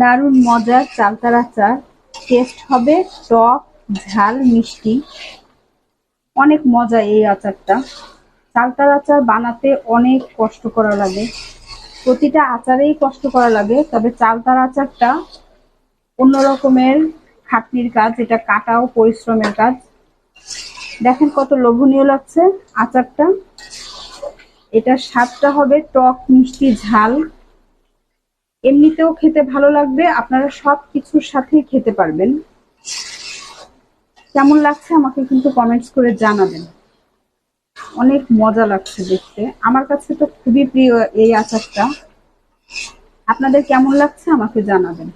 দারুণ মজার চালতার আচার। টেস্ট হবে টক, ঝাল, মিষ্টি। অনেক মজা এই আচারটা। চালতার আচার বানাতে অনেক কষ্ট করা লাগে, প্রতিটা আচারেই কষ্ট করা লাগে, তবে চালতার আচারটা অন্য রকমের খাটনির কাজ, এটা কাটাও পরিশ্রমের কাজ। দেখেন কত লোভনীয় লাগছে আচারটা। এটার স্বাদটা হবে টক, মিষ্টি, ঝাল। এমনিতেও খেতে ভালো লাগবে, আপনারা সব কিছুর সাথেই খেতে পারবেন। কেমন লাগছে আমাকে কিন্তু কমেন্টস করে জানাবেন। অনেক মজা লাগছে দেখতে, আমার কাছে তো খুবই প্রিয় এই আচারটা। আপনাদের কেমন লাগছে আমাকে জানাবেন।